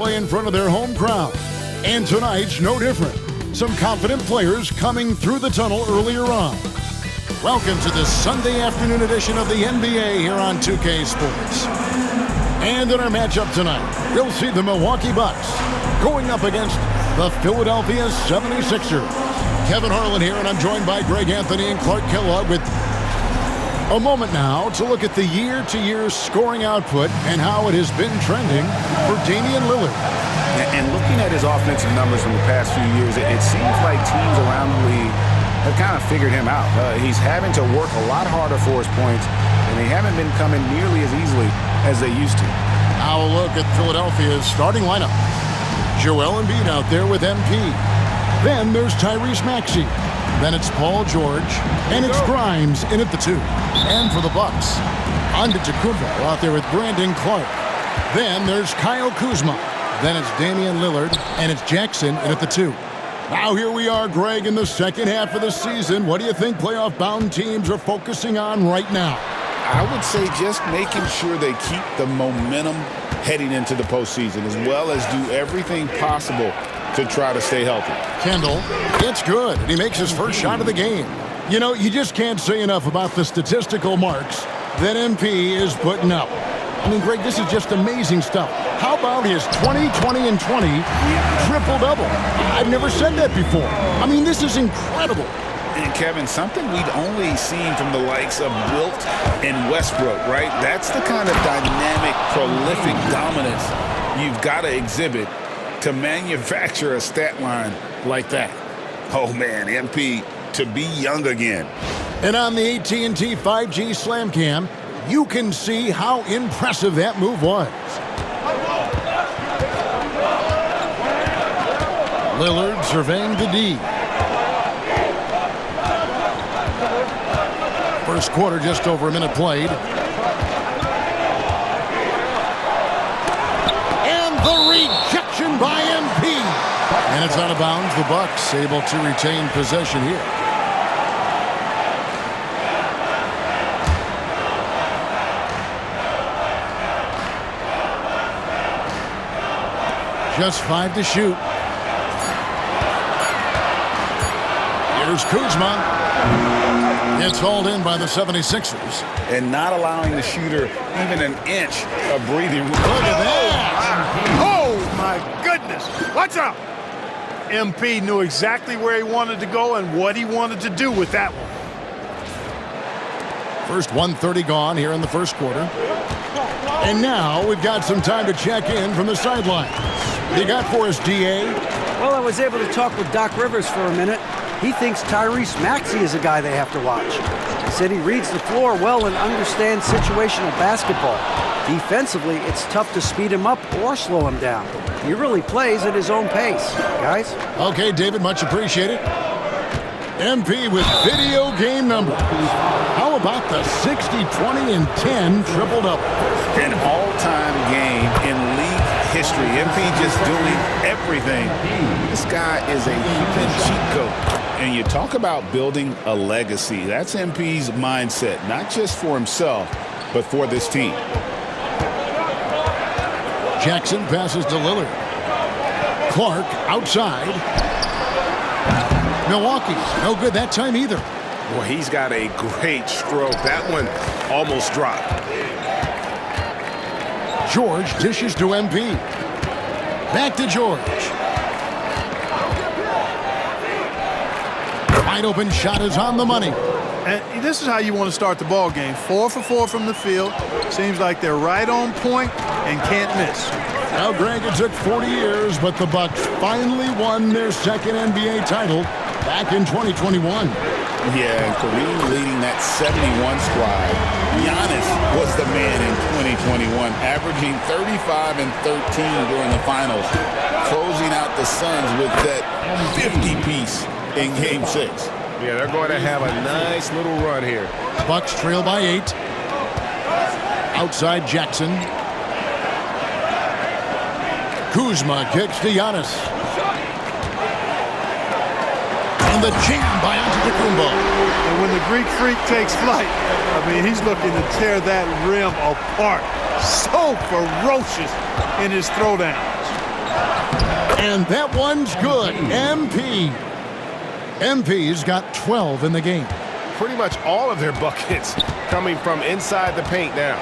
play in front of their home crowd. And tonight's no different. Some confident players coming through the tunnel earlier on. Welcome to this Sunday afternoon edition of the NBA here on 2K Sports. And in our matchup tonight, we'll see the Milwaukee Bucks going up against the Philadelphia 76ers. Kevin Harlan here, and I'm joined by Greg Anthony and Clark Kellogg with a moment now to look at the year-to-year scoring output and how it has been trending for Damian Lillard. And looking at his offensive numbers from the past few years, it seems like teams around the league have kind of figured him out. He's having to work a lot harder for his points, and they haven't been coming nearly as easily as they used to. Now a look at Philadelphia's starting lineup. Joel Embiid out there with MP. Then there's Tyrese Maxey. Then it's Paul George, and it's Grimes in at the 2. And for the Bucks, Antetokounmpo out there with Brandon Clark. Then there's Kyle Kuzma. Then it's Damian Lillard, and it's Jackson in at the 2. Now here we are, Greg, in the second half of the season. What do you think playoff-bound teams are focusing on right now? I would say just making sure they keep the momentum heading into the postseason, as well as do everything possible to try to stay healthy. Kendall, it's good, and he makes his first shot of the game. You know, you just can't say enough about the statistical marks that MP is putting up. I mean, Greg, this is just amazing stuff. How about his 20, 20, and 20 triple-double? I've never said that before. I mean, this is incredible. And, Kevin, something we'd only seen from the likes of Wilt and Westbrook, right? That's the kind of dynamic, prolific dominance you've got to exhibit to manufacture a stat line like that. Oh, man, MP to be young again. And on the AT&T 5G Slam Cam, you can see how impressive that move was. Lillard surveying the D. First quarter, just over a minute played. And the rejection by MP. And it's out of bounds. The Bucks able to retain possession here. Just 5 to shoot. Here's Kuzma. It's hauled in by the 76ers. And not allowing the shooter even an inch of breathing room. Look at that. Oh, my goodness. Watch out. MP knew exactly where he wanted to go and what he wanted to do with that one. First 1:30 gone here in the first quarter. And now we've got some time to check in from the sidelines. What do you got for us, DA? Well, I was able to talk with Doc Rivers for a minute. He thinks Tyrese Maxey is a guy they have to watch. He said he reads the floor well and understands situational basketball. Defensively, it's tough to speed him up or slow him down. He really plays at his own pace, guys. Okay, David, much appreciated. MP with video game number. How about the 60, 20, and 10 triple-double? An all-time game in league history. MP just doing everything. This guy is a human cheat code. And you talk about building a legacy. That's MP's mindset, not just for himself, but for this team. Jackson passes to Lillard. Clark outside. Milwaukee, no good that time either. Well, he's got a great stroke. That one almost dropped. George dishes to MP. Back to George. Wide open shot is on the money. And this is how you want to start the ball game. 4 for 4 from the field. Seems like they're right on point and can't miss. Now, Greg, it took 40 years, but the Bucks finally won their second NBA title back in 2021. Yeah, and Kareem leading that 71 squad. Giannis was the man in 2021, averaging 35 and 13 during the finals, closing out the Suns with that 50-piece in Game 6. Yeah, they're going to have a nice little run here. Bucks trail by 8. Outside Jackson. Kuzma kicks to Giannis. And the jam by Antetokounmpo. And when the Greek Freak takes flight, I mean, he's looking to tear that rim apart. So ferocious in his throwdowns. And that one's good. MP's got 12 in the game. Pretty much all of their buckets coming from inside the paint now.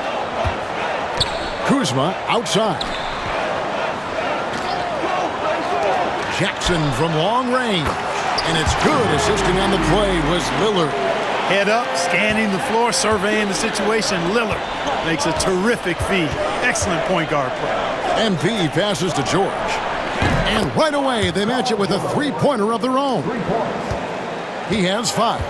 Kuzma outside. Jackson from long range. And it's good. Assisting on the play was Lillard. Head up, scanning the floor, surveying the situation. Lillard makes a terrific feed. Excellent point guard play. MP passes to George. And right away, they match it with a three-pointer of their own. He has 5.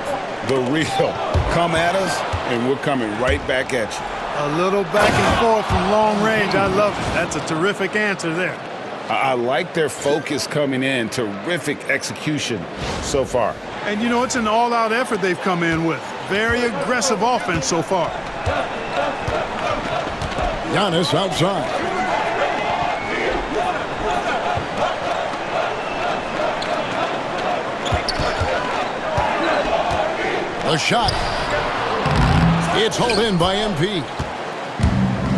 The real. Come at us, and we're coming right back at you. A little back and forth from long range. I love it. That's a terrific answer there. I like their focus coming in. Terrific execution so far. And, you know, it's an all-out effort they've come in with. Very aggressive offense so far. Giannis outside. The shot. It's hauled in by MP.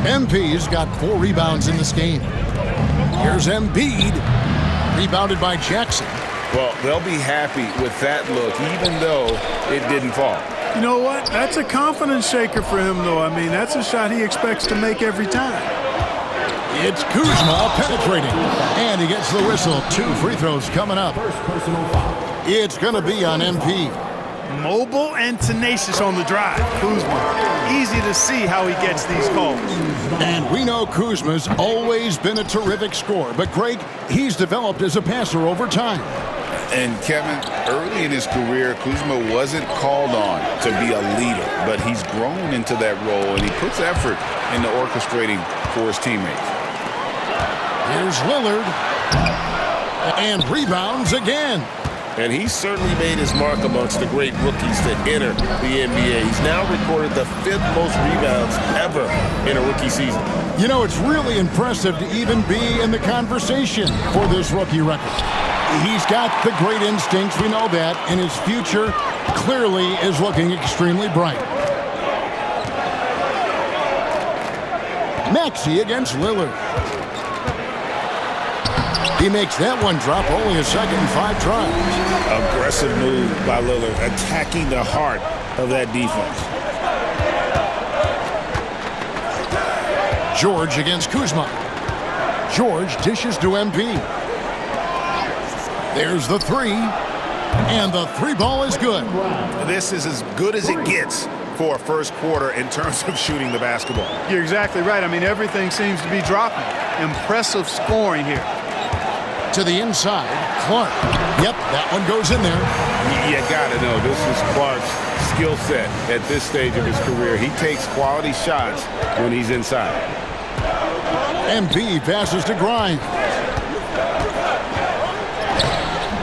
MP's got 4 rebounds in this game. Here's Embiid. Rebounded by Jackson. Well, they'll be happy with that look, even though it didn't fall. You know what? That's a confidence shaker for him, though. I mean, that's a shot he expects to make every time. It's Kuzma penetrating. And he gets the whistle. 2 free throws coming up. It's going to be on MP. Mobile and tenacious on the drive. Kuzma, easy to see how he gets these calls. And we know Kuzma's always been a terrific scorer. But, Greg, he's developed as a passer over time. And, Kevin, early in his career, Kuzma wasn't called on to be a leader. But he's grown into that role, and he puts effort into orchestrating for his teammates. Here's Lillard. And rebounds again. And he's certainly made his mark amongst the great rookies to enter the NBA. He's now recorded the 5th most rebounds ever in a rookie season. You know, it's really impressive to even be in the conversation for this rookie record. He's got the great instincts, we know that, and his future clearly is looking extremely bright. Maxey against Lillard. He makes that one drop, only a second in 5 tries. Aggressive move by Lillard, attacking the heart of that defense. George against Kuzma. George dishes to MP. There's the 3, and the 3 ball is good. This is as good as it gets for a first quarter in terms of shooting the basketball. You're exactly right. I mean, everything seems to be dropping. Impressive scoring here. To the inside, Clark. Yep, that one goes in there. You gotta know, this is Clark's skill set at this stage of his career. He takes quality shots when he's inside. MP passes to Grimes.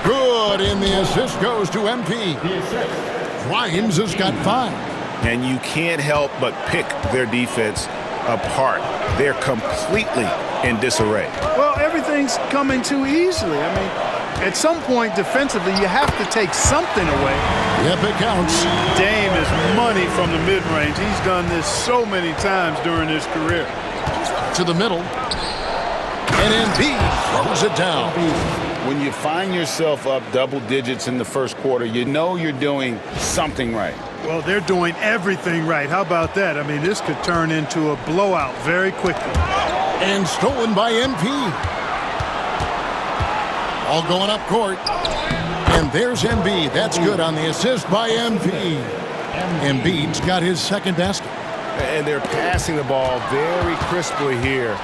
Good, and the assist goes to MP. Grimes has got 5. And you can't help but pick their defense apart. They're completely in disarray. Well, everything's coming too easily. I mean, at some point defensively, you have to take something away. Yep, it counts. Dame is money from the mid-range. He's done this so many times during his career. To the middle. And Embiid throws it down. When you find yourself up double digits in the first quarter, you know you're doing something right. Well, they're doing everything right. How about that? I mean, this could turn into a blowout very quickly. And stolen by MP. All going up court. And there's Embiid. That's good on the assist by MP. Embiid's got his second basket. And they're passing the ball very crisply here.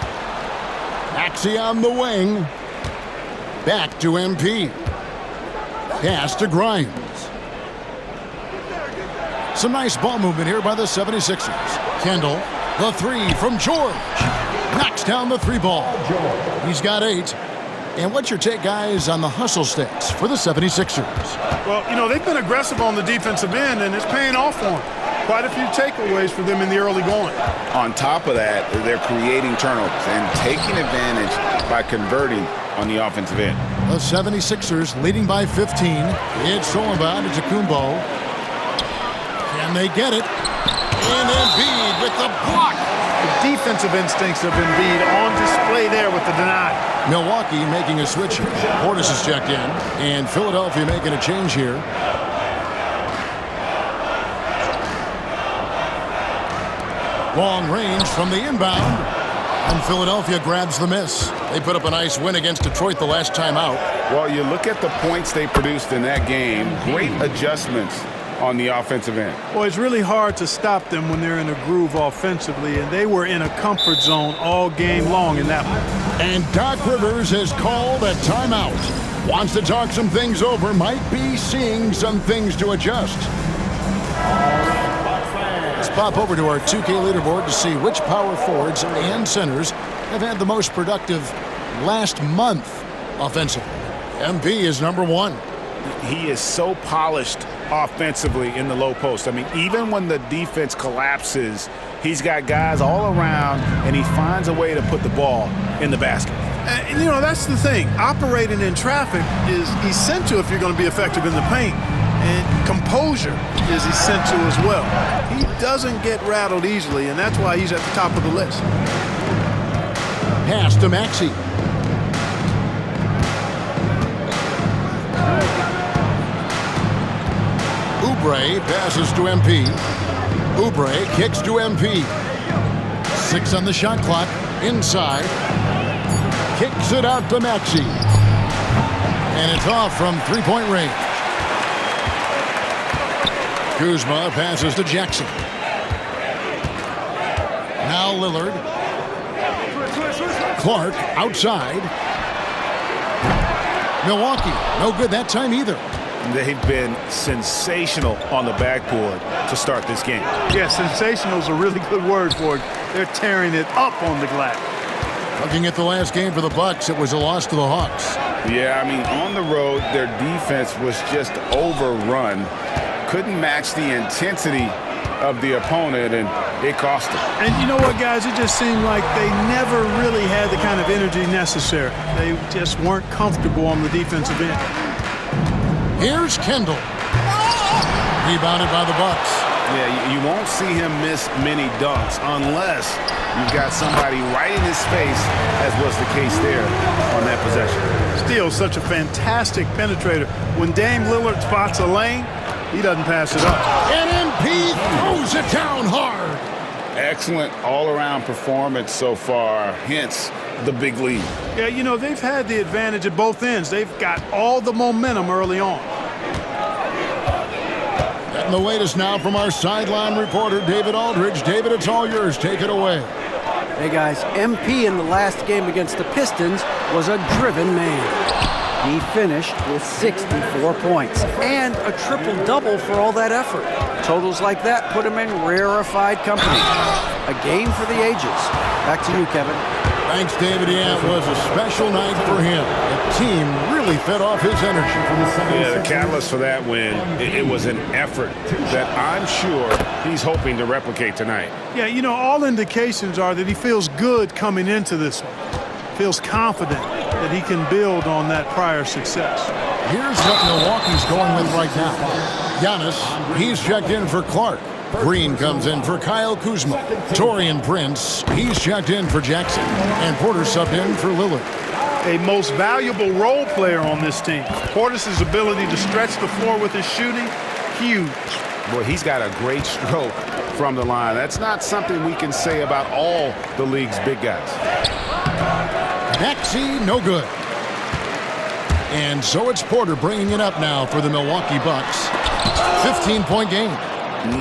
Maxey on the wing. Back to MP. Pass to Grimes. Some nice ball movement here by the 76ers. Kendall, the 3 from George. Knocks down the 3 ball. He's got 8. And what's your take, guys, on the hustle stats for the 76ers? Well, you know, they've been aggressive on the defensive end, and it's paying off for them. Quite a few takeaways for them in the early going. On top of that, they're creating turnovers and taking advantage by converting on the offensive end. The 76ers leading by 15. It's stolen by Antetokounmpo. Can they get it? And Embiid with the block. defensive instincts of Embiid on display there with the denial. Milwaukee making a switch here. Portis is checked in, and Philadelphia making a change here. Long range from the inbound, and Philadelphia grabs the miss. They put up a nice win against Detroit the last time out. Well, you look at the points they produced in that game. Great adjustments on the offensive end. Well, it's really hard to stop them when they're in a groove offensively, and they were in a comfort zone all game long in that one. And Doc Rivers has called a timeout. Wants to talk some things over, might be seeing some things to adjust. Let's pop over to our 2K leaderboard to see which power forwards and centers have had the most productive last month offensively. MB is number one. He is so polished offensively in the low post. I mean, even when the defense collapses, he's got guys all around, and he finds a way to put the ball in the basket. And, you know, that's the thing. Operating in traffic is essential if you're going to be effective in the paint. And composure is essential as well. He doesn't get rattled easily, and that's why he's at the top of the list. Pass to Maxey. Oubre passes to MP. Oubre kicks to MP. 6 on the shot clock. Inside. Kicks it out to Maxey. And it's off from three-point range. Kuzma passes to Jackson. Now Lillard. Clark outside. Milwaukee, no good that time either. They've been sensational on the backboard to start this game. Yeah, sensational is a really good word for it. They're tearing it up on the glass. Looking at the last game for the Bucks, it was a loss to the Hawks. Yeah, I mean, on the road, their defense was just overrun. Couldn't match the intensity of the opponent, and it cost them. And you know what, guys? It just seemed like they never really had the kind of energy necessary. They just weren't comfortable on the defensive end. Here's Kendall. Rebounded by the Bucks. Yeah, you won't see him miss many dunks unless you've got somebody right in his face, as was the case there on that possession. Still such a fantastic penetrator. When Dame Lillard spots a lane, he doesn't pass it up. And MP throws it down hard. Excellent all-around performance so far, hence the big lead. Yeah, you know, they've had the advantage at both ends. They've got all the momentum early on. And the latest now from our sideline reporter, David Aldridge. David, it's all yours. Take it away. Hey, guys, MP in the last game against the Pistons was a driven man. He finished with 64 points and a triple-double for all that effort. Totals like that put him in rarefied company. A game for the ages. Back to you, Kevin. Thanks, David. Yeah, it was a special night for him. The team really fed off his energy. Yeah, the catalyst for that win, it was an effort that I'm sure he's hoping to replicate tonight. Yeah, you know, all indications are that he feels good coming into this one. Feels confident that he can build on that prior success. Here's what Milwaukee's going with right now. Giannis, he's checked in for Clark. Green comes in for Kyle Kuzma. Taurean Prince, he's checked in for Jackson. And Porter subbed in for Lillard. A most valuable role player on this team. Portis' ability to stretch the floor with his shooting, huge. Boy, he's got a great stroke from the line. That's not something we can say about all the league's big guys. Maxey, no good. And so it's Porter bringing it up now for the Milwaukee Bucks. 15-point game.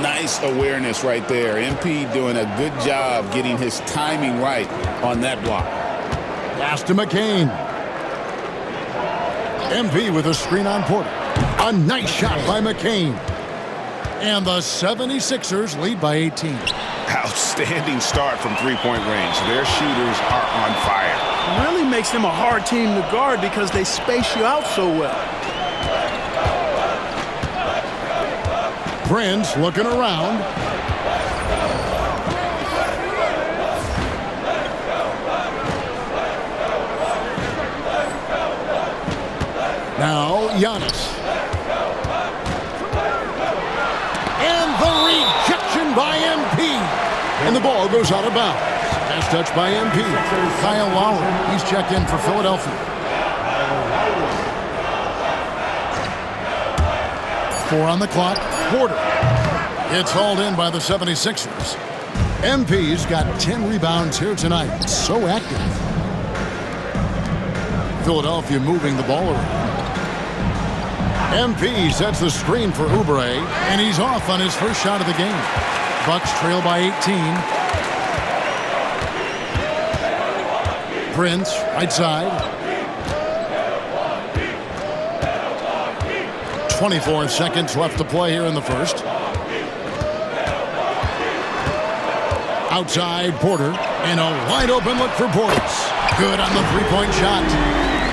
Nice awareness right there. MP doing a good job getting his timing right on that block. Pass to McCain. MP with a screen on Porter. A nice shot by McCain. And the 76ers lead by 18. Outstanding start from three-point range. Their shooters are on fire. It really makes them a hard team to guard because they space you out so well. Prince looking around. Now Giannis. And the rejection by MP. And the ball goes out of bounds. Pass touch by MP. Kyle Lowry, he's checked in for Philadelphia. 4 on the clock. Porter. It's hauled in by the 76ers. MP's got 10 rebounds here tonight. So active. Philadelphia moving the ball around. MP sets the screen for Oubre, and he's off on his first shot of the game. Bucks trail by 18. Prince, right side. 24 seconds left to play here in the first. Outside, Porter, and a wide open look for Portis. Good on the three-point shot.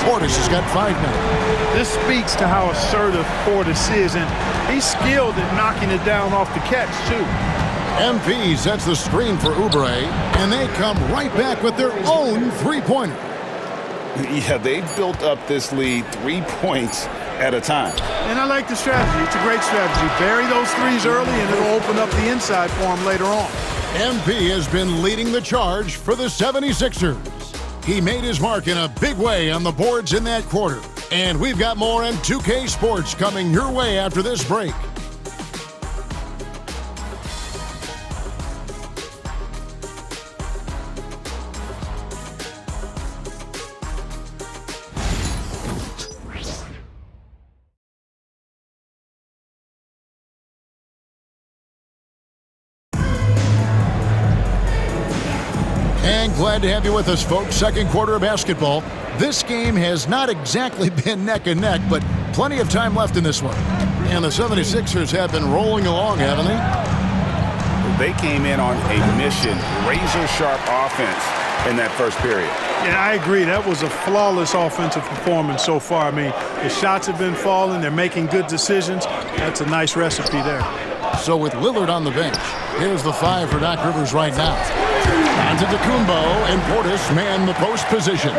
Portis has got 5 now. This speaks to how assertive Portis is, and he's skilled at knocking it down off the catch, too. MP sets the screen for Oubre, and they come right back with their own three-pointer. Yeah, they've built up this lead 3 points at a time. And I like the strategy. It's a great strategy. Bury those threes early, and it'll open up the inside for him later on. MP has been leading the charge for the 76ers. He made his mark in a big way on the boards in that quarter. And we've got more on 2K Sports coming your way after this break. And glad to have you with us, folks. Second quarter of basketball. This game has not exactly been neck and neck, but plenty of time left in this one. And the 76ers have been rolling along, haven't they? They came in on a mission, razor-sharp offense in that first period. Yeah, I agree. That was a flawless offensive performance so far. I mean, the shots have been falling. They're making good decisions. That's a nice recipe there. So with Lillard on the bench, here's the 5 for Doc Rivers right now. Antetokounmpo and Portis man the post positions.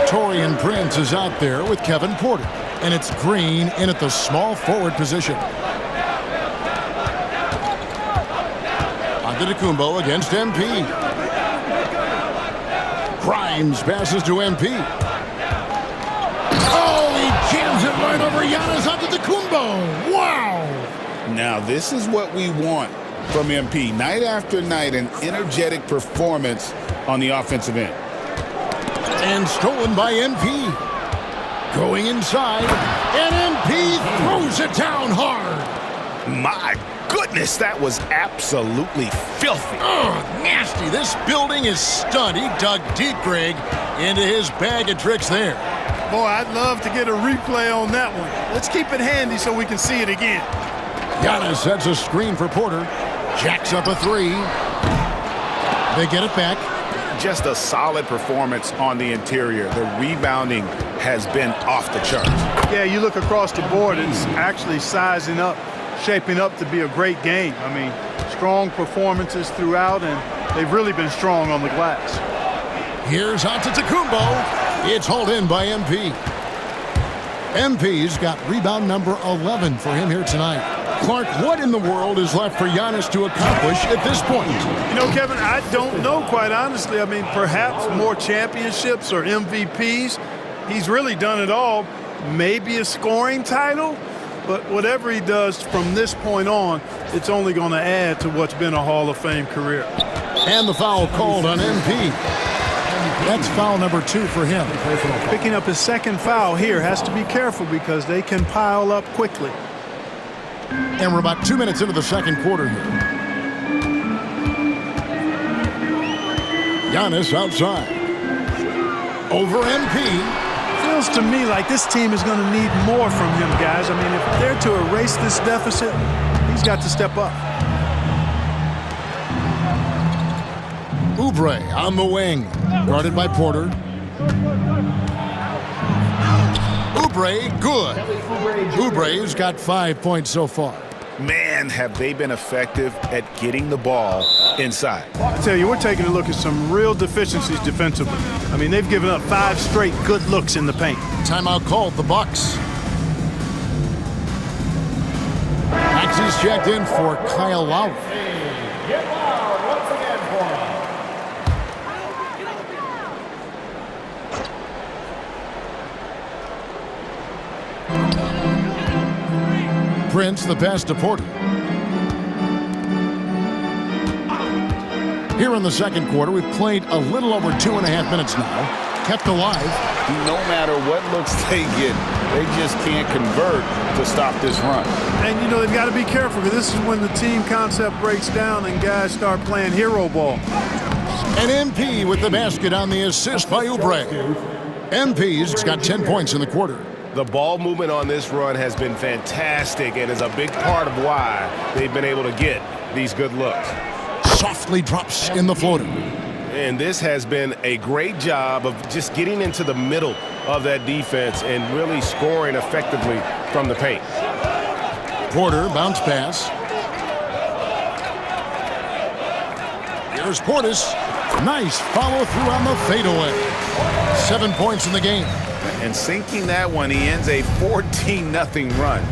Taurean Prince is out there with Kevin Porter. And it's Green in at the small forward position. Antetokounmpo against MP. Grimes passes to MP. Oh, he jams it right over Giannis Antetokounmpo. Wow! Now, this is what we want from MP. Night after night, an energetic performance on the offensive end. And stolen by MP. Going inside, and MP throws it down hard. My goodness, that was absolutely filthy. Oh, nasty. This building is stunned. He dug deep, Greg, into his bag of tricks there. Boy, I'd love to get a replay on that one. Let's keep it handy so we can see it again. Giannis sets a screen for Porter. Jacks up a 3. They get it back. Just a solid performance on the interior. The rebounding has been off the charts. Yeah, you look across the board, it's actually sizing up, shaping up to be a great game. I mean, strong performances throughout, and they've really been strong on the glass. Here's Antetokounmpo. It's hauled in by MP. MP's got rebound number 11 for him here tonight. Clark, what in the world is left for Giannis to accomplish at this point? You know, Kevin, I don't know, quite honestly. I mean, perhaps more championships or MVPs. He's really done it all. Maybe a scoring title, but whatever he does from this point on, it's only going to add to what's been a Hall of Fame career. And the foul called on MP. That's foul number 2 for him. Picking up his second foul here. Has to be careful because they can pile up quickly. And we're about 2 minutes into the second quarter here. Giannis outside. Over MP. Feels to me like this team is going to need more from him, guys. I mean, if they're to erase this deficit, he's got to step up. Oubre on the wing. Guarded by Porter. Oubre, good. Oubre's got 5 points so far. Man, have they been effective at getting the ball inside. I tell you, we're taking a look at some real deficiencies defensively. I mean, they've given up 5 straight good looks in the paint. Timeout called, the Bucks. Maxey's checked in for Kyle Lowry. Prince the pass to Porter. Here in the second quarter, we've played a little over 2.5 minutes now. Kept alive. No matter what looks they get, they just can't convert to stop this run. And, you know, they've got to be careful because this is when the team concept breaks down and guys start playing hero ball. And MP with the basket on the assist by Oubre. MP's got 10 points in the quarter. The ball movement on this run has been fantastic and is a big part of why they've been able to get these good looks. Softly drops in the floater. And this has been a great job of just getting into the middle of that defense and really scoring effectively from the paint. Porter, bounce pass. Here's Portis. Nice follow through on the fadeaway. 7 points in the game. And sinking that one, he ends a 14-0 run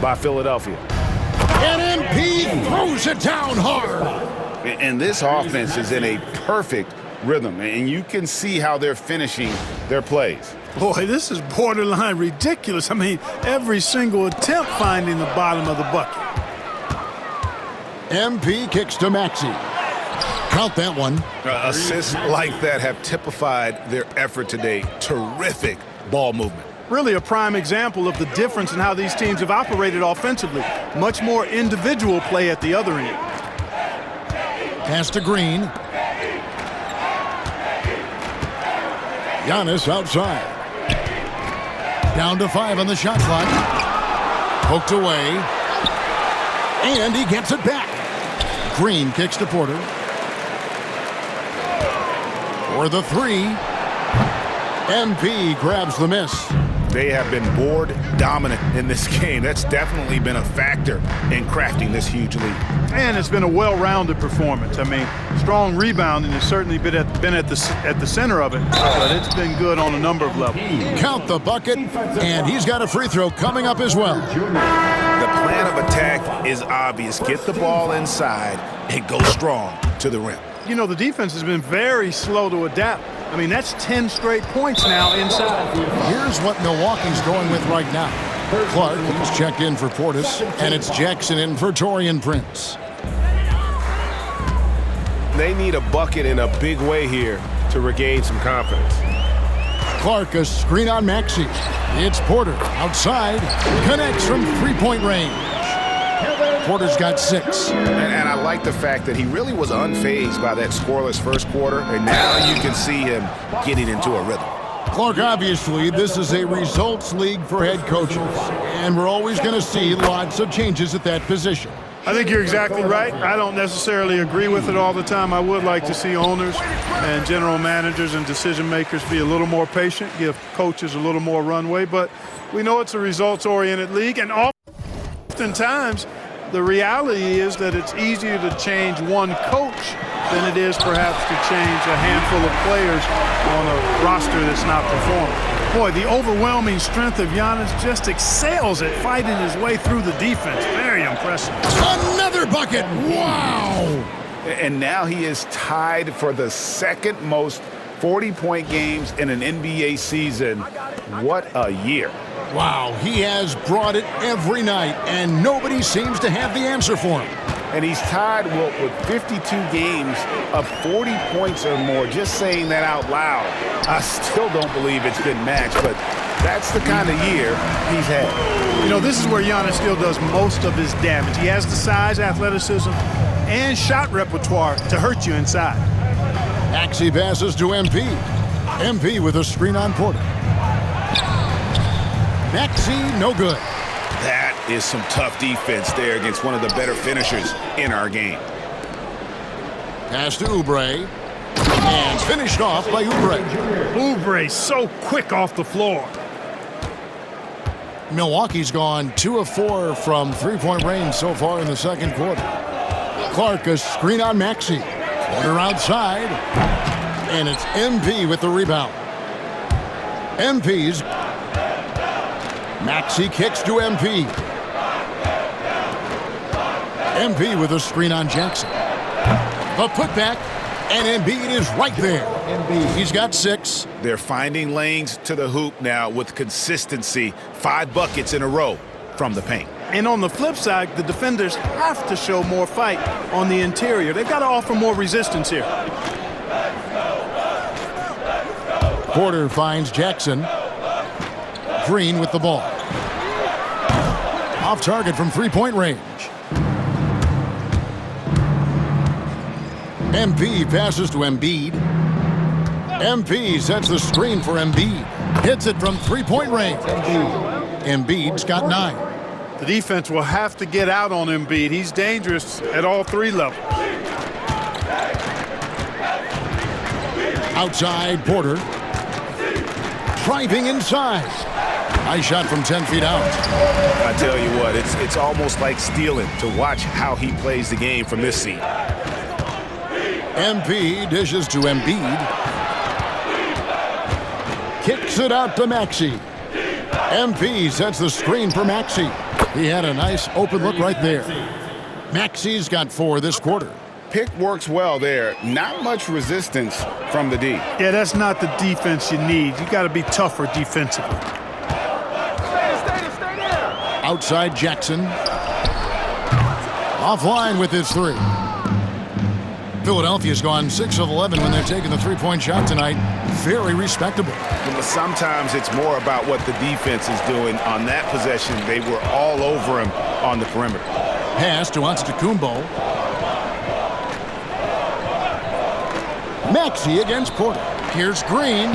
by Philadelphia. And MP throws it down hard. And this offense is in a perfect rhythm, and you can see how they're finishing their plays. Boy, this is borderline ridiculous. I mean, every single attempt finding the bottom of the bucket. MP kicks to Maxey. Count that one. Assists like that have typified their effort today. Terrific ball movement. Really a prime example of the difference in how these teams have operated offensively. Much more individual play at the other end. Pass to Green. Giannis outside. Down to 5 on the shot clock. Poked away. And he gets it back. Green kicks to Porter. For the 3. MP grabs the miss. They have been board dominant in this game. That's definitely been a factor in crafting this huge lead. And it's been a well-rounded performance. I mean, strong rebounding has certainly been at the center of it, but it's been good on a number of levels. Count the bucket, and he's got a free throw coming up as well. The plan of attack is obvious. Get the ball inside and go strong to the rim. You know, the defense has been very slow to adapt. I mean, that's 10 straight points now inside. Here's what Milwaukee's going with right now. Clark, he's checked in for Portis, and it's Jackson in for Taurean Prince. They need a bucket in a big way here to regain some confidence. Clark, a screen on Maxey. It's Porter outside, connects from three-point range. Porter's got 6. And I like the fact that he really was unfazed by that scoreless first quarter, and now you can see him getting into a rhythm. Clark, obviously, this is a results league for head coaches, and we're always going to see lots of changes at that position. I think you're exactly right. I don't necessarily agree with it all the time. I would like to see owners and general managers and decision makers be a little more patient, give coaches a little more runway, but we know it's a results-oriented league, and oftentimes the reality is that it's easier to change one coach than it is perhaps to change a handful of players on a roster that's not performing. Boy, the overwhelming strength of Giannis just excels at fighting his way through the defense. Very impressive. Another bucket! Wow! And now he is tied for the second most 40-point games in an NBA season. What a year. Wow, he has brought it every night, and nobody seems to have the answer for him. And he's tied with 52 games of 40 points or more. Just saying that out loud, I still don't believe it's been matched, but that's the kind of year he's had. You know, this is where Giannis still does most of his damage. He has the size, athleticism, and shot repertoire to hurt you inside. Maxey passes to MP. MP with a screen on Porter. Maxey, no good. That is some tough defense there against one of the better finishers in our game. Pass to Oubre. And finished off by Oubre. Oubre so quick off the floor. Milwaukee's gone 2 of 4 from three-point range so far in the second quarter. Clark, a screen on Maxey. Porter outside. And it's MP with the rebound. MP's. Maxey kicks to MP. MP with a screen on Jackson. A putback, and Embiid is right there. He's got 6. They're finding lanes to the hoop now with consistency. 5 buckets in a row from the paint. And on the flip side, the defenders have to show more fight on the interior. They've got to offer more resistance here. Porter finds Jackson. Green with the ball. Off target from three-point range. MP passes to Embiid. MP sets the screen for Embiid. Hits it from three-point range. Embiid's got 9. The defense will have to get out on Embiid. He's dangerous at all 3 levels. Outside, Porter. Driving inside. Nice shot from 10 feet out. I tell you what, it's almost like stealing to watch how he plays the game from this seat. MP dishes to Embiid. Kicks it out to Maxey. MP sets the screen for Maxey. He had a nice open look right there. Maxey's got 4 this quarter. Pick works well there. Not much resistance from the D. Yeah, that's not the defense you need. You got to be tougher defensively. Outside Jackson. Offline with his 3. Philadelphia's gone 6 of 11 when they've taken the three-point shot tonight. Very respectable. But sometimes it's more about what the defense is doing. On that possession, they were all over him on the perimeter. Pass to Antetokounmpo. Maxey against Porter. Here's Green.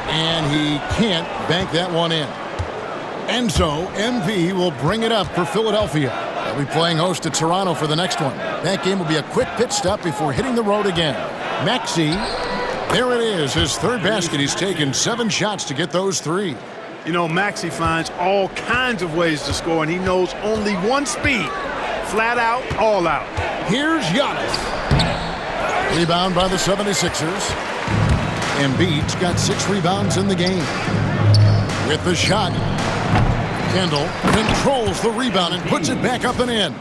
And he can't bank that one in. And so MV will bring it up for Philadelphia. They'll be playing host to Toronto for the next one. That game will be a quick pit stop before hitting the road again. Maxey, there it is, his 3rd basket. He's taken 7 shots to get those 3. You know, Maxey finds all kinds of ways to score, and he knows only one speed. Flat out, all out. Here's Giannis. Rebound by the 76ers. Embiid's got 6 rebounds in the game. With the shot, Kendall controls the rebound and puts it back up and in.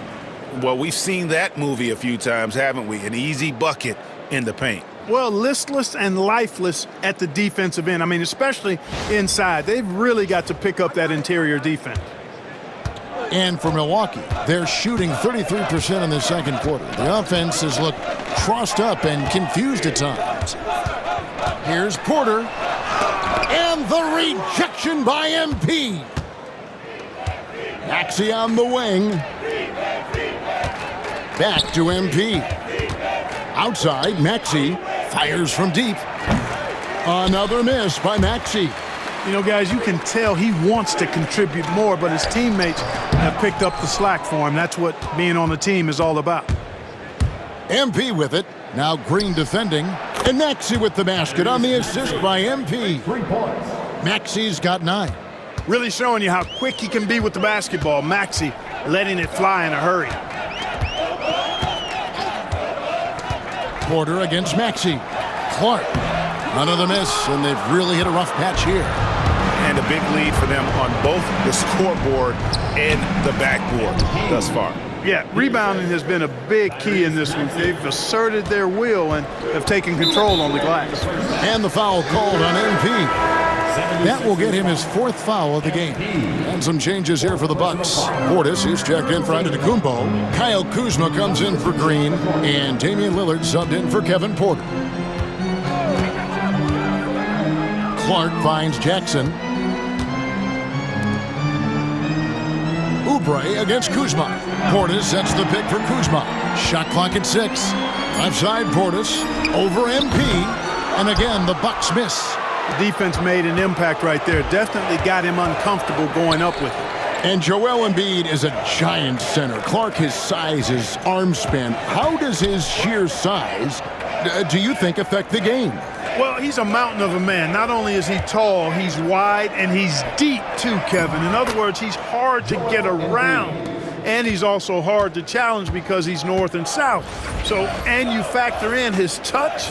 Well, we've seen that movie a few times, haven't we? An easy bucket in the paint. Well, listless and lifeless at the defensive end. I mean, especially inside. They've really got to pick up that interior defense. And for Milwaukee, they're shooting 33% in the second quarter. The offense has looked crossed up and confused at times. Here's Porter. And the rejection by MP. Maxey on the wing. Back to MP. Outside, Maxey fires from deep. Another miss by Maxey. You know, guys, you can tell he wants to contribute more, but his teammates have picked up the slack for him. That's what being on the team is all about. MP with it. Now Green defending. And Maxey with the basket on the assist by MP. Maxey's got 9. Really showing you how quick he can be with the basketball. Maxey letting it fly in a hurry. Porter against Maxey. Clark. Another miss, and they've really hit a rough patch here. And a big lead for them on both the scoreboard and the backboard thus far. Yeah, rebounding has been a big key in this one. They've asserted their will and have taken control on the glass. And the foul called on MP. That will get him his 4th foul of the game. And some changes here for the Bucks. Portis is checked in for Antetokounmpo. Kyle Kuzma comes in for Green. And Damian Lillard subbed in for Kevin Porter. Clark finds Jackson. Oubre against Kuzma. Portis sets the pick for Kuzma. Shot clock at 6. Left side Portis over MP. And again, the Bucks miss. The defense made an impact right there. Definitely got him uncomfortable going up with it. And Joel Embiid is a giant center. Clark, his size, his arm span. How does his sheer size, do you think, affect the game? Well, he's a mountain of a man. Not only is he tall, he's wide, and he's deep too, Kevin. In other words, he's hard to get around. And he's also hard to challenge because he's north and south. So, and you factor in his touch,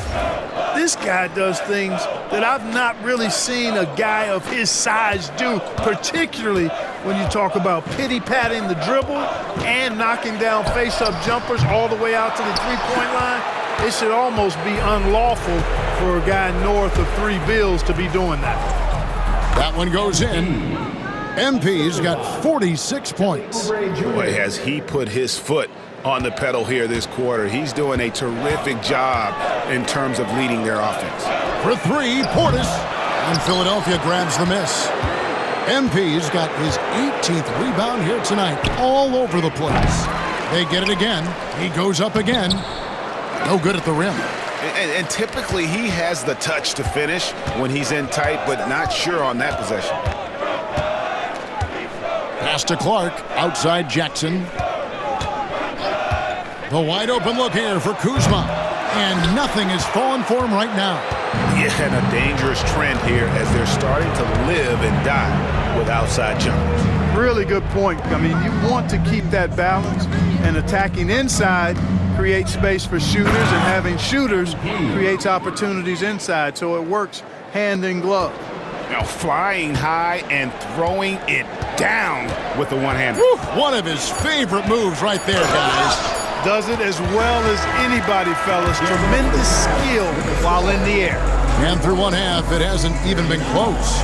this guy does things that I've not really seen a guy of his size do, particularly when you talk about pity-patting the dribble and knocking down face-up jumpers all the way out to the three-point line. It should almost be unlawful for a guy north of 3 bills to be doing that. That one goes in. MP's got 46 points. Boy, has he put his foot on the pedal here this quarter. He's doing a terrific job in terms of leading their offense. For three, Portis. And Philadelphia grabs the miss. MP's got his 18th rebound here tonight, all over the place. They get it again. He goes up again. No good at the rim. And typically he has the touch to finish when he's in tight, but not sure on that possession. Pass to Clark, outside Jackson. The wide open look here for Kuzma. And nothing is falling for him right now. Yeah, and a dangerous trend here as they're starting to live and die with outside jumpers. Really good point. I mean, you want to keep that balance, and attacking inside creates space for shooters, and having shooters creates opportunities inside, so it works hand in glove. Now flying high and throwing it down with the one hand. One of his favorite moves right there, guys. Does it as well as anybody, fellas. Tremendous skill while in the air. And through one half, it hasn't even been close.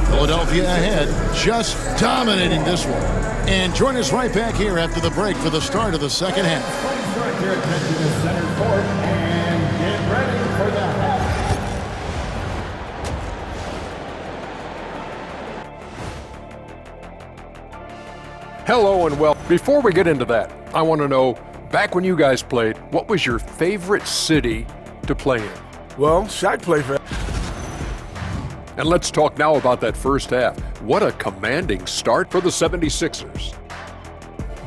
Philadelphia ahead, just dominating this one. And join us right back here after the break for the start of the second half. Start your attention to center court and get ready for the half. Hello and well. Before we get into that, I want to know, back when you guys played, what was your favorite city to play in? Well, Shaq played for. And let's talk now about that first half. What a commanding start for the 76ers.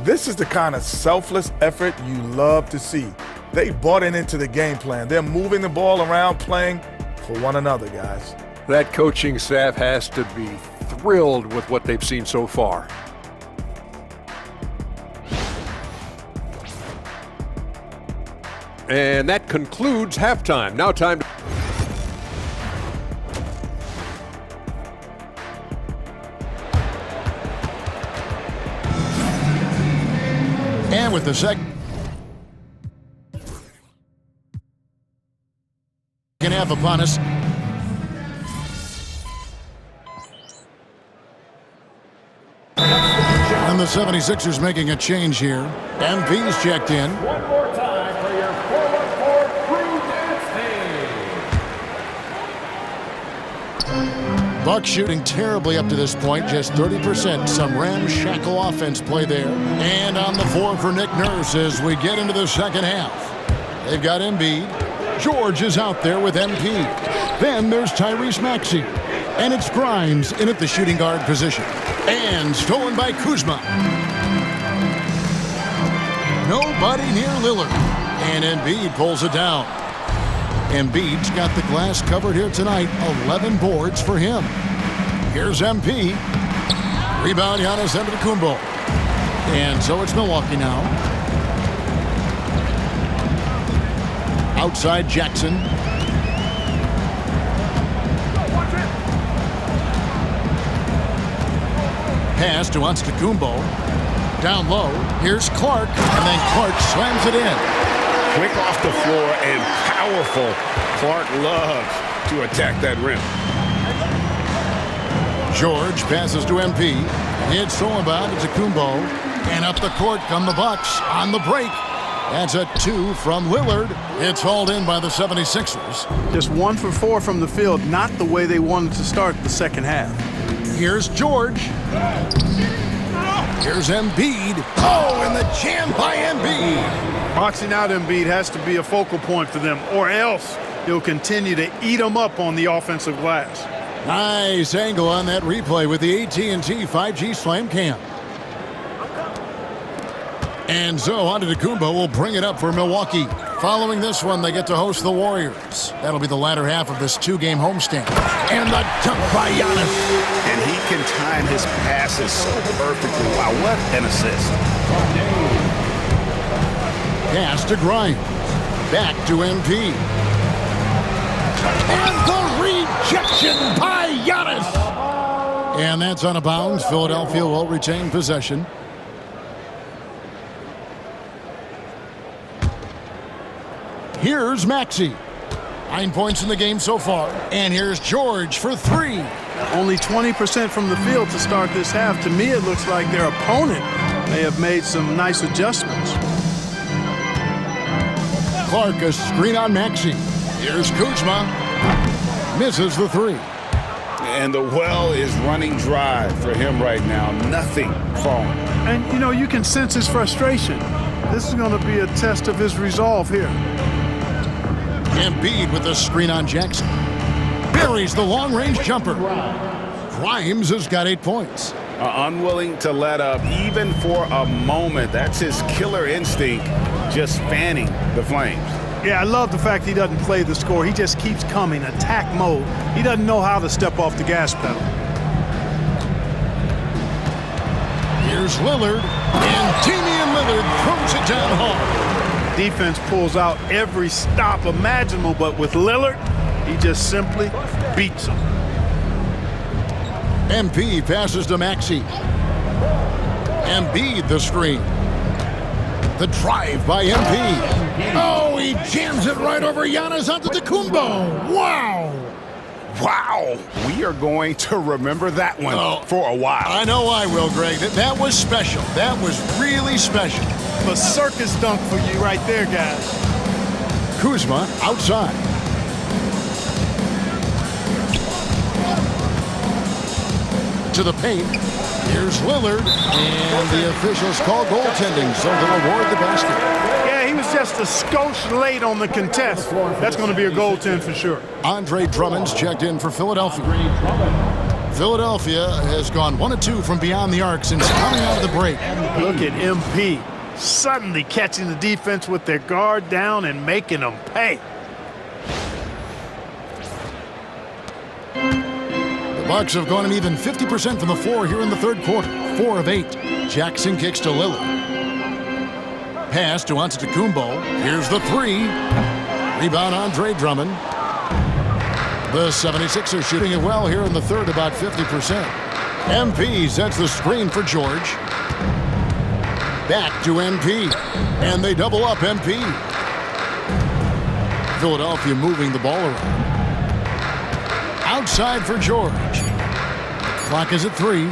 This is the kind of selfless effort you love to see. They bought it into the game plan. They're moving the ball around, playing for one another, guys. That coaching staff has to be thrilled with what they've seen so far. And that concludes halftime. Now time to... And with the second half upon us. And the 76ers making a change here. MP's checked in. One more time for your forward crew dance team. Bucks shooting terribly up to this point, just 30%. Some ramshackle offense play there. And on the floor for Nick Nurse as we get into the second half. They've got Embiid. George is out there with MP. Then there's Tyrese Maxey. And it's Grimes in at the shooting guard position. And stolen by Kuzma. Nobody near Lillard. And Embiid pulls it down. Embiid's got the glass covered here tonight. 11 boards for him. Here's MP. Rebound, Giannis Antetokounmpo. And so it's Milwaukee now. Outside Jackson. Pass to Antetokounmpo. Down low. Here's Clark. And then Clark slams it in. Quick off the floor and powerful. Clark loves to attack that rim. George passes to MP. It's stolen by Antetokounmpo. And up the court come the Bucks on the break. That's a 2 from Lillard. It's hauled in by the 76ers. Just 1 for 4 from the field, not the way they wanted to start the second half. Here's George. Here's Embiid. Oh, and the jam by Embiid. Boxing out Embiid has to be a focal point for them, or else he'll continue to eat them up on the offensive glass. Nice angle on that replay with the AT&T 5G Slam Cam. And so Antetokounmpo will bring it up for Milwaukee. Following this one, they get to host the Warriors. That'll be the latter half of this 2-game homestand. And the dunk by Giannis. And he can time his passes so perfectly. Wow, what an assist. Pass to Grimes. Back to MP. And the rejection by Giannis. And that's out of bounds. Philadelphia will retain possession. Here's Maxey. 9 points in the game so far. And here's George for 3. Only 20% from the field to start this half. To me, it looks like their opponent may have made some nice adjustments. Clark, a screen on Maxey. Here's Kuzma. Misses the three. And the well is running dry for him right now. Nothing falling. And, you know, you can sense his frustration. This is going to be a test of his resolve here. Embiid with the screen on Jackson. Buries the long-range jumper. Grimes has got 8 points. Unwilling to let up even for a moment. That's his killer instinct, just fanning the flames. Yeah, I love the fact he doesn't play the score. He just keeps coming, attack mode. He doesn't know how to step off the gas pedal. Here's Lillard, and Damian Lillard throws it down hard. Defense pulls out every stop imaginable, but with Lillard, he just simply beats him. MP passes to Maxey. Embiid the screen. The drive by MP. Oh, he jams it right over Giannis Antetokounmpo. Wow. Wow. We are going to remember that one for a while. I know I will, Greg. That was special. That was really special. A circus dunk for you right there, guys. Kuzma outside. To the paint. Here's Lillard, and the officials call goaltending, so they'll award the basket. Yeah, he was just a skosh late on the contest. That's going to be a goaltend for sure. Andre Drummond's checked in for Philadelphia. Philadelphia has gone 1 of 2 from beyond the arc since coming out of the break. Look at MP suddenly catching the defense with their guard down and making them pay. Bucks have gone an even 50% from the floor here in the third quarter. 4 of 8. Jackson kicks to Lillard. Pass to Antetokounmpo. Here's the three. Rebound Andre Drummond. The 76ers shooting it well here in the third, about 50%. MP sets the screen for George. Back to MP. And they double up MP. Philadelphia moving the ball around. Outside for George. Clock is at 3.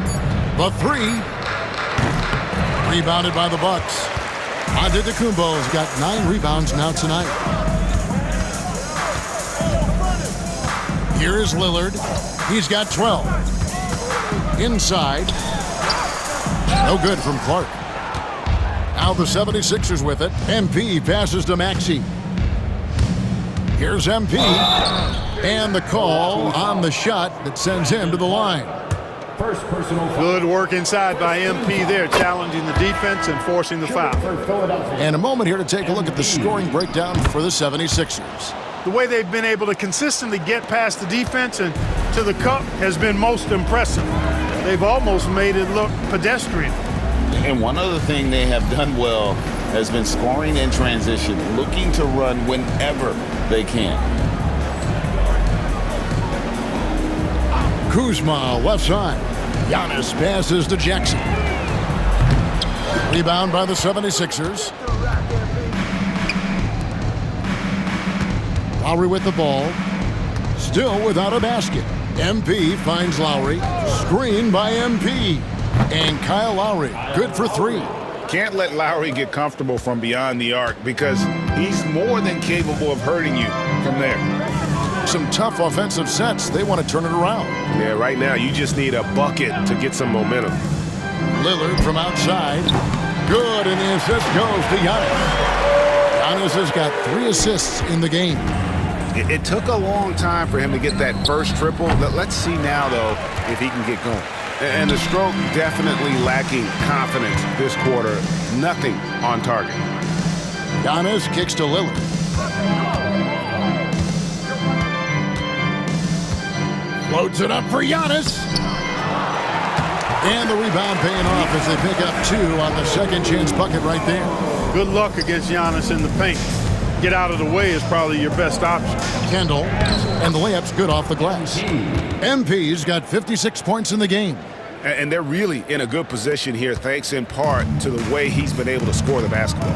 The three. Rebounded by the Bucks. Antetokounmpo's got 9 rebounds now tonight. Here is Lillard. He's got 12. Inside. No good from Clark. Now the 76ers with it. MP passes to Maxey. Here's MP. And the call on the shot that sends him to the line. First personal foul. Good work inside by MP there, challenging the defense and forcing the foul. And a moment here to take a look at the scoring breakdown for the 76ers. The way they've been able to consistently get past the defense and to the cup has been most impressive. They've almost made it look pedestrian. And one other thing they have done well has been scoring in transition, looking to run whenever they can. Kuzma, left side. Giannis passes to Jackson. Rebound by the 76ers. Lowry with the ball. Still without a basket. MP finds Lowry. Screen by MP. And Kyle Lowry, good for 3. Can't let Lowry get comfortable from beyond the arc because he's more than capable of hurting you from there. Some tough offensive sets. They want to turn it around. Yeah, right now you just need a bucket to get some momentum. Lillard from outside. Good, and the assist goes to Giannis. Giannis has got 3 assists in the game. It took a long time for him to get that first triple. Let's see now, though, if he can get going. And the stroke definitely lacking confidence this quarter. Nothing on target. Giannis kicks to Lillard. Loads it up for Giannis. And the rebound paying off as they pick up 2 on the second chance bucket right there. Good luck against Giannis in the paint. Get out of the way is probably your best option. Kendall, and the layup's good off the glass. MP's got 56 points in the game. And they're really in a good position here, thanks in part to the way he's been able to score the basketball.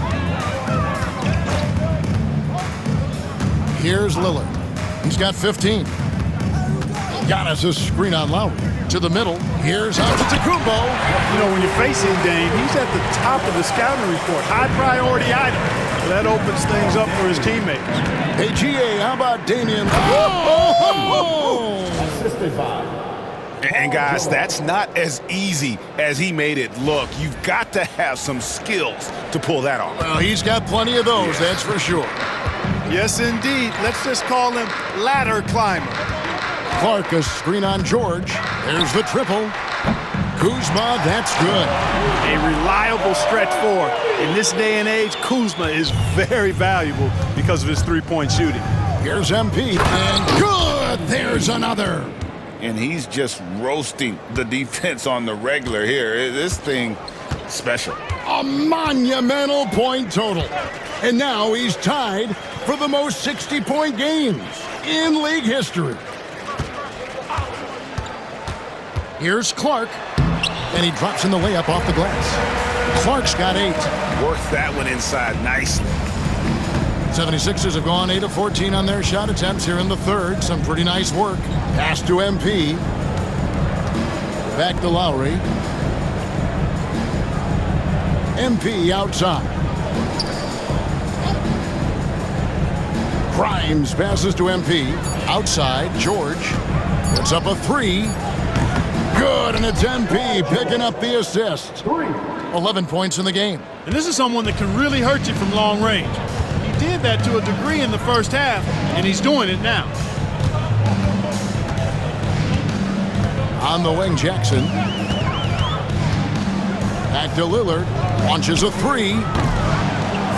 Here's Lillard. He's got 15. Giannis' screen on Lowry. To the middle. Here's Antetokounmpo. You know, when you're facing Dame, he's at the top of the scouting report. High priority item. That opens things up for his teammates. Hey, GA, how about Damian? Assisted by. And guys, that's not as easy as he made it look. You've got to have some skills to pull that off. Well, he's got plenty of those, that's for sure. Yes, indeed. Let's just call him ladder climber. Clark, a screen on George. There's the triple. Kuzma, that's good. A reliable stretch forward. In this day and age, Kuzma is very valuable because of his three-point shooting. Here's MP, and good! There's another. And he's just roasting the defense on the regular here. This thing special. A monumental point total. And now he's tied for the most 60-point games in league history. Here's Clark, and he drops in the layup off the glass. Clark's got 8. Worked that one inside nicely. 76ers have gone 8 of 14 on their shot attempts here in the third. Some pretty nice work. Pass to MP. Back to Lowry. MP outside. Grimes passes to MP. Outside, George. Puts up a 3. Good, and it's MP picking up the assist. 11 points in the game. And this is someone that can really hurt you from long range. He did that to a degree in the first half, and he's doing it now. On the wing, Jackson. Back to Lillard. Launches a 3.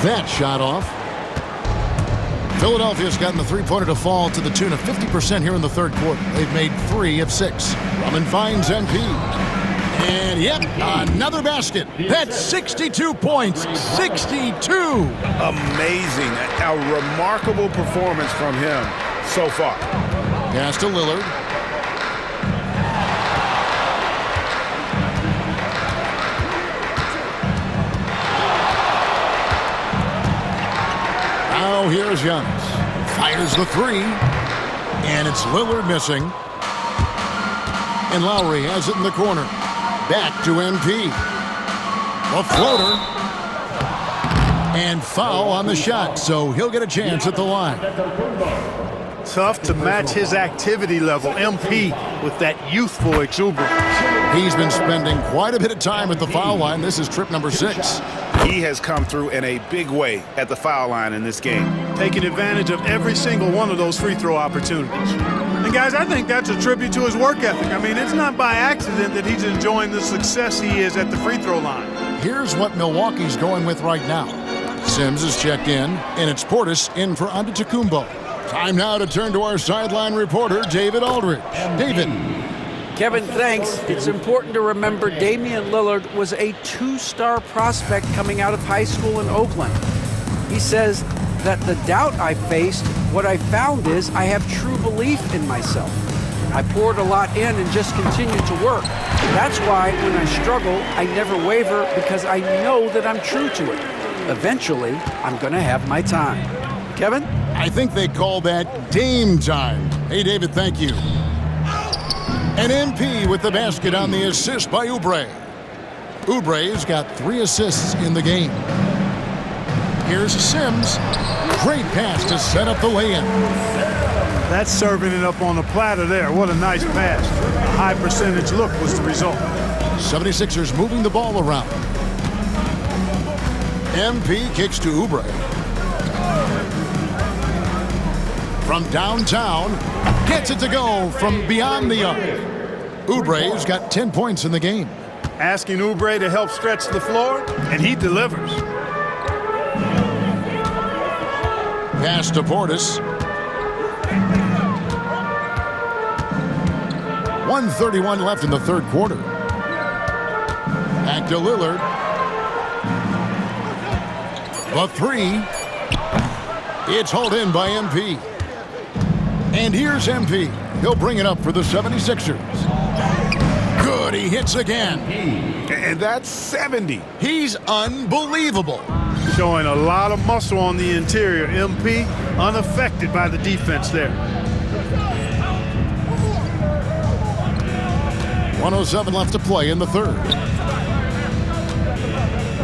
That shot off. Philadelphia's gotten the three-pointer to fall to the tune of 50% here in the third quarter. They've made 3 of 6. Drummond finds MP. And, yep, another basket. That's 62 points. 62! Amazing. A remarkable performance from him so far. Pass to Lillard. Now here's Giannis. Fires the 3. And it's Lillard missing. And Lowry has it in the corner. Back to MP. A floater. And foul on the shot, so he'll get a chance at the line. Tough to match his activity level, MP, with that youthful exuberance. He's been spending quite a bit of time at the foul line. This is trip number 6. He has come through in a big way at the foul line in this game. Taking advantage of every single one of those free throw opportunities. And guys, I think that's a tribute to his work ethic. I mean, it's not by accident that he's enjoying the success he is at the free throw line. Here's what Milwaukee's going with right now. Sims is checked in, and it's Portis in for Antetokounmpo. Time now to turn to our sideline reporter, David Aldridge. David. Kevin, thanks. It's important to remember Damian Lillard was a 2-star prospect coming out of high school in Oakland. He says that the doubt I faced, what I found is I have true belief in myself. I poured a lot in and just continued to work. That's why when I struggle, I never waver because I know that I'm true to it. Eventually, I'm going to have my time. Kevin? I think they call that Dame time. Hey, David, thank you. And MP with the basket on the assist by Oubre. Oubre's got 3 assists in the game. Here's Sims. Great pass to set up the lay-in. That's serving it up on the platter there. What a nice pass. A high percentage look was the result. 76ers moving the ball around. MP kicks to Oubre. From downtown, gets it to go from beyond the arc. Oubre's got 10 points in the game. Asking Oubre to help stretch the floor, and he delivers. Pass to Portis. 1:31 left in the third quarter. Back to Lillard. The 3. It's hauled in by MP. And here's MP. He'll bring it up for the 76ers. Good, he hits again. And that's 70. He's unbelievable. Showing a lot of muscle on the interior. MP unaffected by the defense there. 1:07 left to play in the third.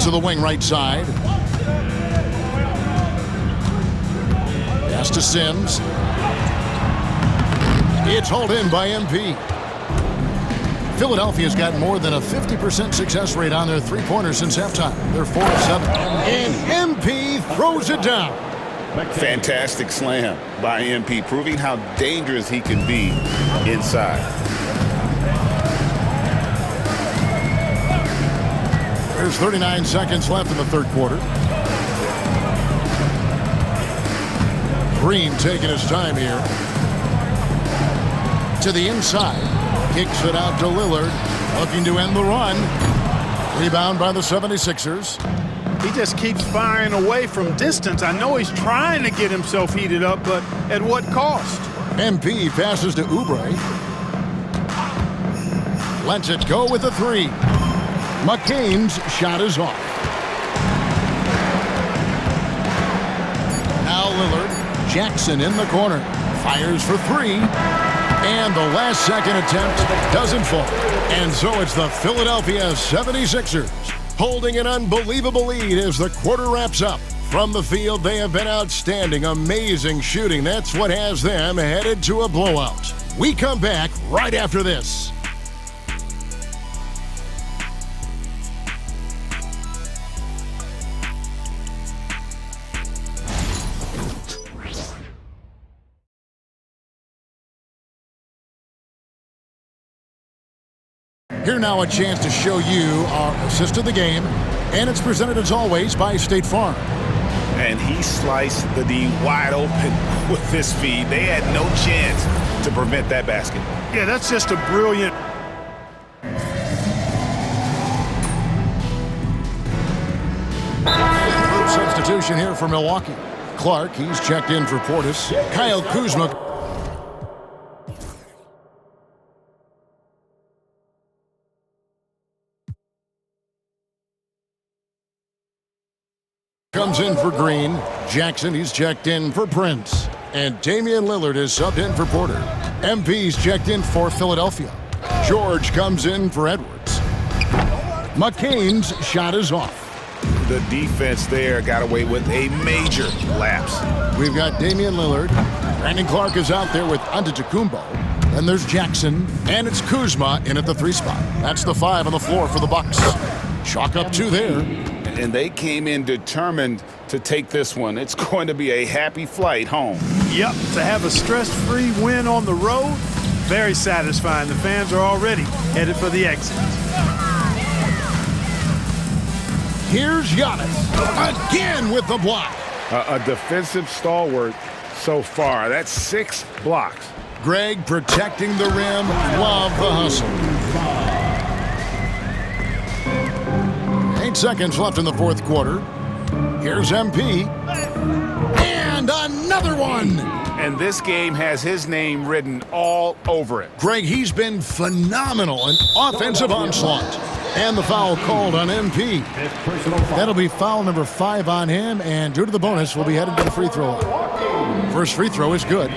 To the wing right side. Pass to Sims. It's hauled in by MP. Philadelphia's got more than a 50% success rate on their three-pointers since halftime. They're 4 of 7. And MP throws it down. Fantastic slam by MP, proving how dangerous he can be inside. There's 39 seconds left in the third quarter. Green taking his time here. To the inside. Kicks it out to Lillard. Looking to end the run. Rebound by the 76ers. He just keeps firing away from distance. I know he's trying to get himself heated up, but at what cost? MP passes to Oubre. Lets it go with a three. McCain's shot is off. Now Lillard. Jackson in the corner. Fires for three. And the last second attempt doesn't fall. And so it's the Philadelphia 76ers holding an unbelievable lead as the quarter wraps up. From the field, they have been outstanding, amazing shooting. That's what has them headed to a blowout. We come back right after this. Here now a chance to show you our assist of the game, and it's presented as always by State Farm. And he sliced the D wide open with his feed. They had no chance to prevent that basket. Yeah, that's just a brilliant. Substitution here for Milwaukee. Clark, he's checked in for Portis. Kyle Kuzma comes in for Green. Jackson, he's checked in for Prince. And Damian Lillard is subbed in for Porter. MP's checked in for Philadelphia. George comes in for Edwards. McCain's shot is off. The defense there got away with a major lapse. We've got Damian Lillard. Brandon Clark is out there with Antetokounmpo. Then there's Jackson. And it's Kuzma in at the 3 spot. That's the 5 on the floor for the Bucks. Chalk up 2 there. And they came in determined to take this one. It's going to be a happy flight home. Yep, to have a stress-free win on the road, very satisfying. The fans are already headed for the exit. Here's Giannis again with the block. A defensive stalwart so far. That's 6 blocks. Greg protecting the rim. Love the hustle. 8 seconds left in the fourth quarter. Here's MP. And another one. And this game has his name written all over it. Greg, he's been phenomenal in offensive onslaught. And the foul called on MP. That'll be foul number 5 on him, and due to the bonus, we'll be headed to the free throw line. First free throw is good.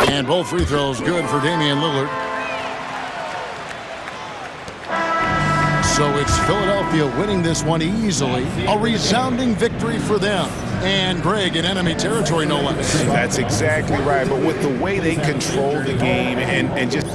And both free throws good for Damian Lillard. So it's Philadelphia winning this one easily. A resounding victory for them. And Greg in enemy territory, no less. That's exactly right. But with the way they control the game and just...